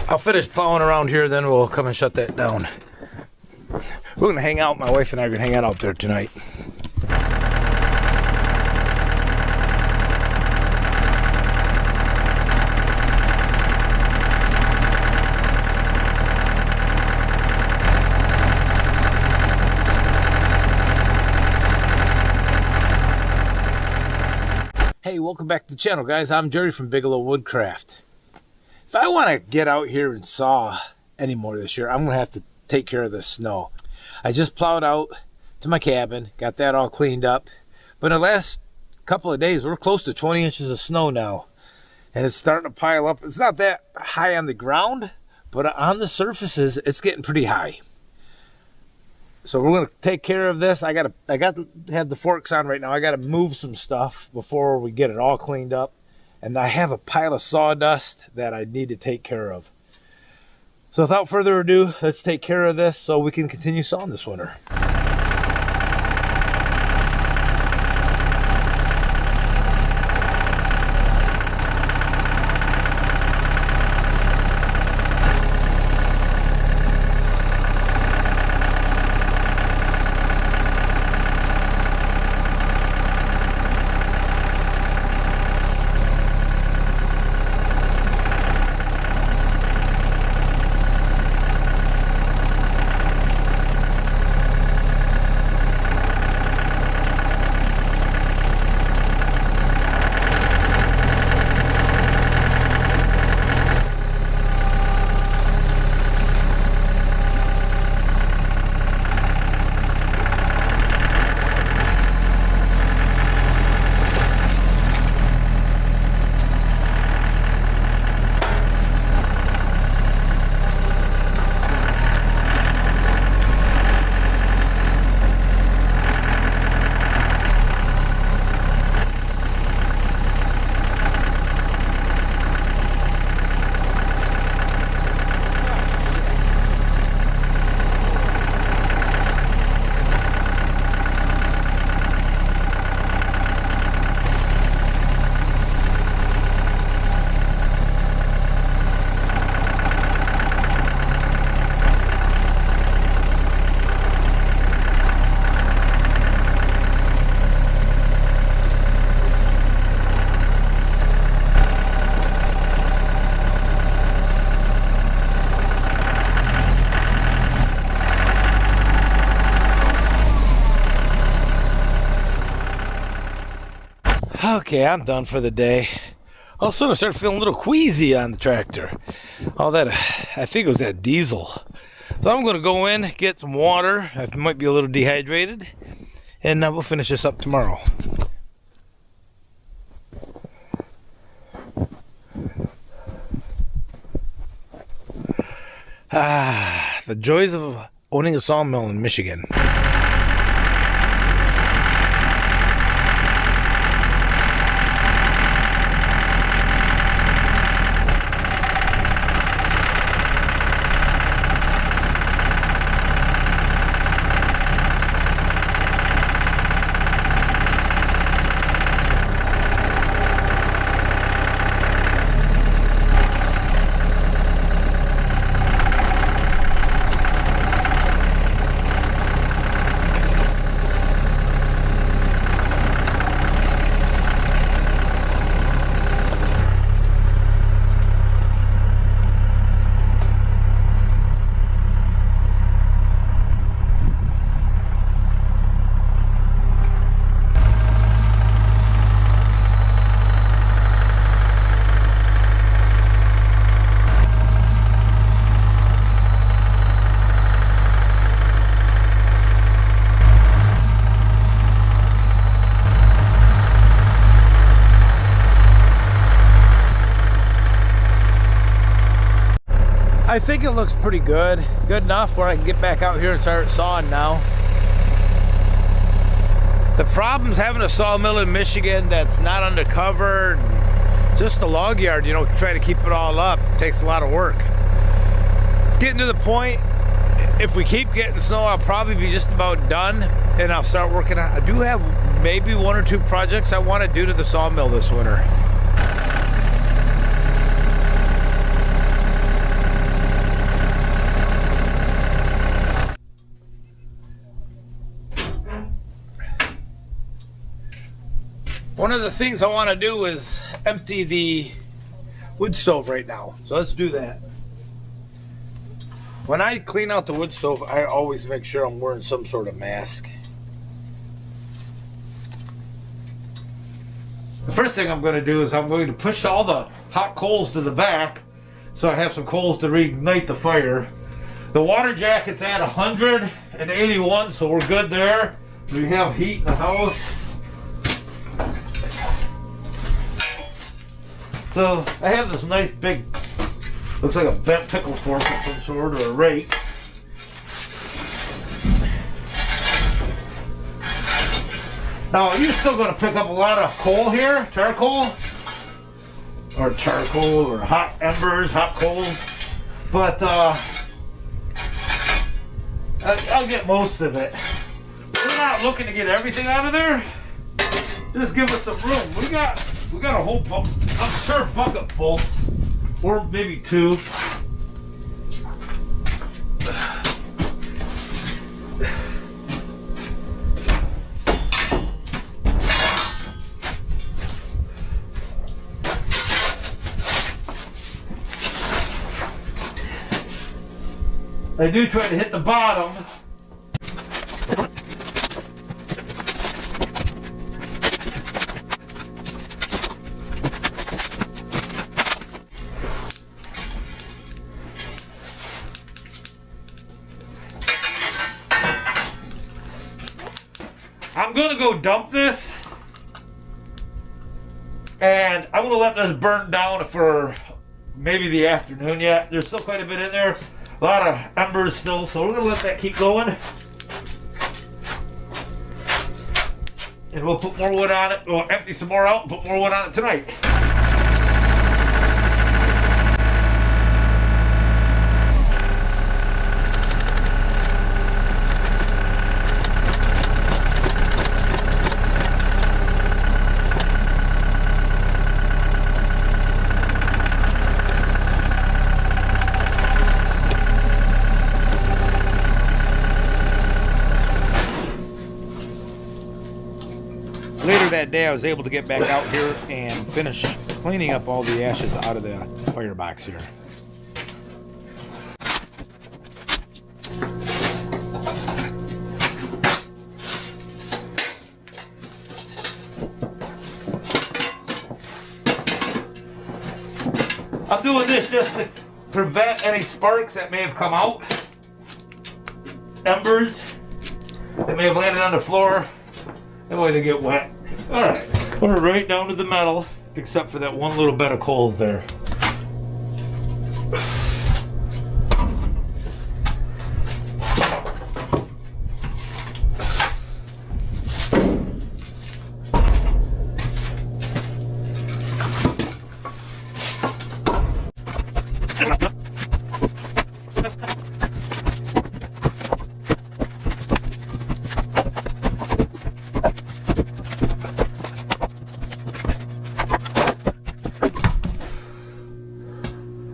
I'll finish plowing around here, then we'll come and shut that down. We're gonna hang out. My wife and I are gonna hang out there tonight. Hey, welcome back to the channel, guys. I'm Jerry from Bigelow Woodcraft. If I want to get out here and saw anymore this year, I'm going to have to take care of this snow. I just plowed out to my cabin, got that all cleaned up. But in the last couple of days, we're close to 20 inches of snow now. And it's starting to pile up. It's not that high on the ground, but on the surfaces, it's getting pretty high. So we're going to take care of this. I got to have the forks on right now. I got to move some stuff before we get it all cleaned up. And I have a pile of sawdust that I need to take care of. So without further ado, let's take care of this so we can continue sawing this winter. Okay, I'm done for the day. All of a sudden I started feeling a little queasy on the tractor. All that, I think it was that diesel. So I'm going to go in, get some water. I might be a little dehydrated. And we'll finish this up tomorrow. The joys of owning a sawmill in Michigan. I think it looks pretty good. Good enough where I can get back out here and start sawing now. The problem's having a sawmill in Michigan that's not undercover. Just a log yard, you know, try to keep it all up. It takes a lot of work. It's getting to the point, if we keep getting snow, I'll probably be just about done and I'll start working on, I do have maybe 1 or 2 projects I want to do to the sawmill this winter. One of the things I want to do is empty the wood stove right now. So let's do that. When I clean out the wood stove, I always make sure I'm wearing some sort of mask. The first thing I'm going to do is I'm going to push all the hot coals to the back so I have some coals to reignite the fire. The water jacket's at 181, so we're good there. We have heat in the house. So I have this nice big, looks like a bent pickle fork of some sort, or a rake. Now you're still going to pick up a lot of coal here, charcoal, or hot embers, hot coals, but I'll get most of it. We're not looking to get everything out of there. Just give us some room. We got a whole bucket, I'm sure a bucket full, or maybe two. I do try to hit the bottom. I'm gonna go dump this, and I'm gonna let this burn down for maybe the afternoon yet. There's still quite a bit in there. A lot of embers still, so we're going to let that keep going. And we'll put more wood on it. We'll empty some more out and put more wood on it tonight. Later that day, I was able to get back out here and finish cleaning up all the ashes out of the firebox here. I'm doing this just to prevent any sparks that may have come out. Embers that may have landed on the floor. That way they get wet. Alright, put it right down to the metal, except for that one little bed of coals there.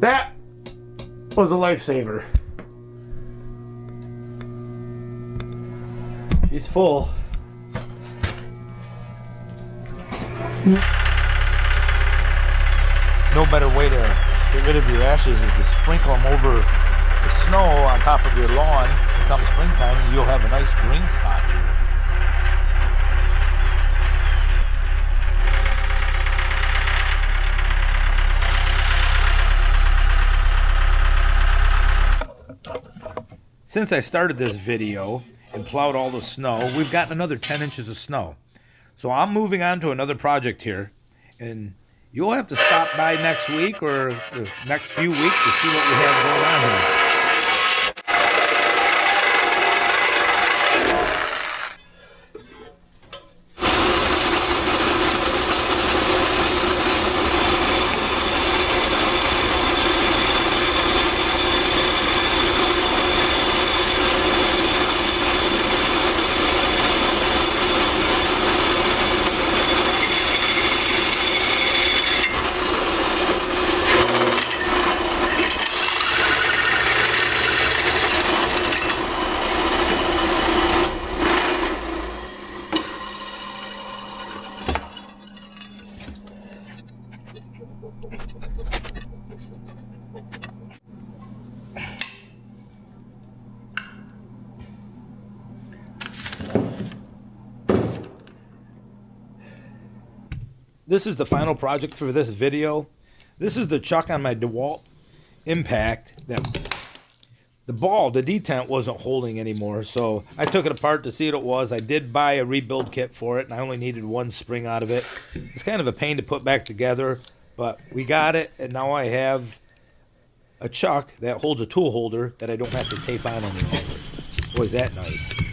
That was a lifesaver. She's full. No better way to get rid of your ashes is to sprinkle them over the snow on top of your lawn. Come springtime, you'll have a nice green spot here. Since I started this video and plowed all the snow, we've gotten another 10 inches of snow. So I'm moving on to another project here, and you'll have to stop by next week or the next few weeks to see what we have going on here. This is the final project for this video. This is the chuck on my DeWalt Impact that the ball, the detent wasn't holding anymore, so I took it apart to see what it was. I did buy a rebuild kit for it, and I only needed one spring out of it. It's kind of a pain to put back together, but we got it, and now I have a chuck that holds a tool holder that I don't have to tape on any longer. Boy, is that nice.